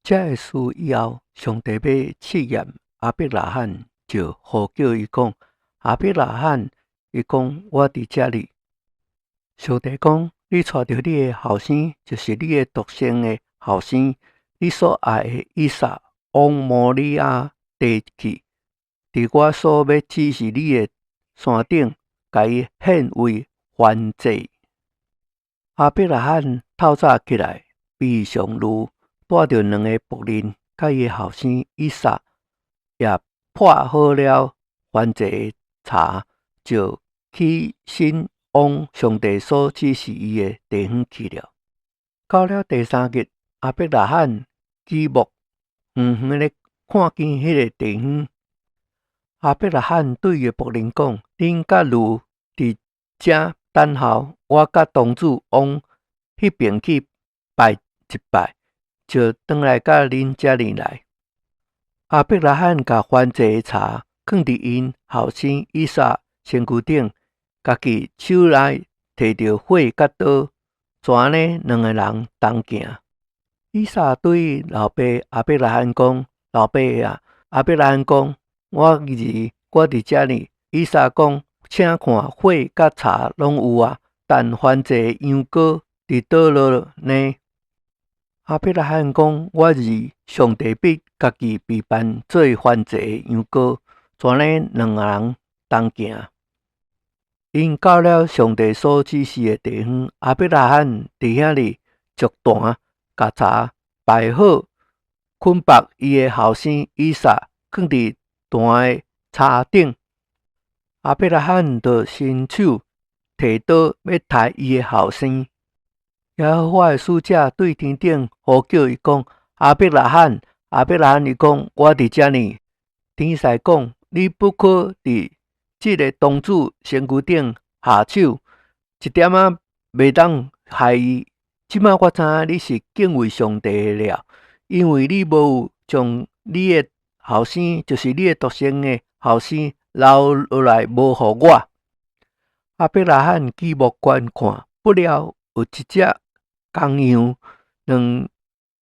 这个事以后，上帝要试验亚伯拉罕，就呼叫伊讲：亚伯拉罕，伊讲我伫这里。上帝讲：你带着你的后生，就是你的独生的后生，你所爱的以撒，往摩利亚地去，伫我所要指示你的山顶，甲伊献为燔祭。亚伯拉罕透早起来，非常如带着两个仆人，甲伊的后生以撒，也破好了燔祭的柴，就起身往上帝所指示伊的地方去了。到了第三日，亚伯拉罕举目远远咧看见迄个地方。亚伯拉罕对伊的仆人讲：恁甲如伫遮等候，我甲同主往迄边去拜一拜，就转来甲恁遮里来。亚伯拉罕甲燔祭的柴放伫因后生以撒身躯顶，家己手内摕着火甲刀，全呢两个人同行。以撒对老爸亚伯拉罕讲：老爸啊！亚伯拉罕讲：我伫遮里。以撒讲：请看火甲柴拢有啊，但燔祭的羊羔伫倒落呢？亚伯拉罕讲：我是上帝必家己备办做燔祭的羊羔。全呢两个人同行。因到了上帝所指示的地方，亚伯拉罕伫遐里竹坛，甲柴摆好，捆绑伊的后生以撒，放伫坛的柴顶。亚伯拉罕就伸手摕刀要杀伊的后生。耶和华的使者对天顶呼叫伊讲：亚伯拉罕，亚伯拉罕，伊讲：我伫遮呢。天使讲：你不可伫这个童子身躯顶下手，一点仔袂当害伊。即摆我知影你是敬畏上帝的了，因为你无有将你的后生，就是你的独生的后生留落来无互我。亚伯拉罕举目观看，不料有一只公羊，两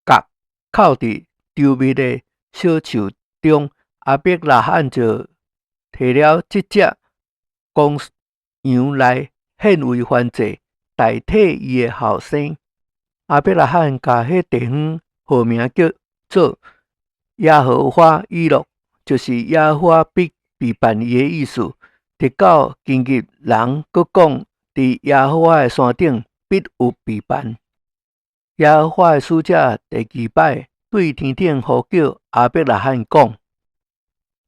角靠伫稠密的小树中。亚伯拉罕就摕了这只公羊来献为燔祭，代替伊的后生。亚伯拉罕甲迄地方号名叫做耶和华以勒，就是耶和华必备办伊的意思。直到今日，人佫讲，伫耶和华的山顶必有备办。耶和华的使者第二摆对天顶呼叫亚伯拉罕讲：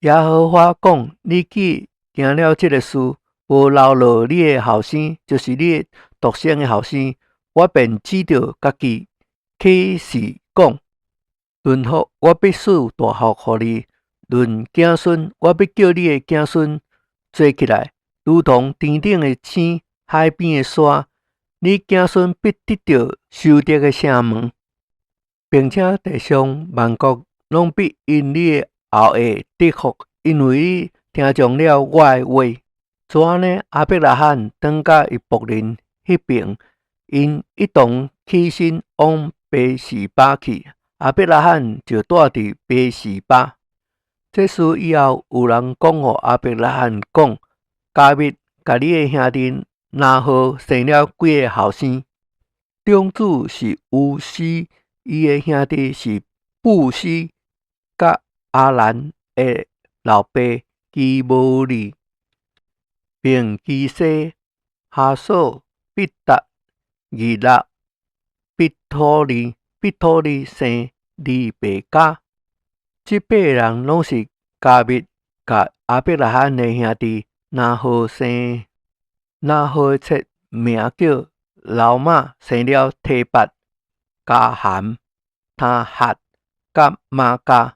耶和华讲，你去行了这个事，无留落你的后生，就是你的独生的后生，我便指着家己起誓讲：论福，我必赐大福互你；论子孙，我必叫你的子孙做起来，如同天顶的星、海边的沙。你子孙必得到收得的城门，并且地上万国拢必因你的后裔得福，因为你听从了我的话。怎呢？亚伯拉罕转到伊仆人迄边，因一同起身往别是巴去。亚伯拉罕就住伫别是巴。这事以后，有人讲互亚伯拉罕讲：加密，甲你的兄弟拿何生了几个后生？长子是乌斯，伊的兄弟是布斯，甲阿兰的老爸基摩利，并其妻哈索、必达、以勒、必托利生利百加。这八个人拢是加密甲亚伯拉罕的兄弟拿何生。拿何的妻名叫老玛，生了提拔、加含、他哈、甲玛加。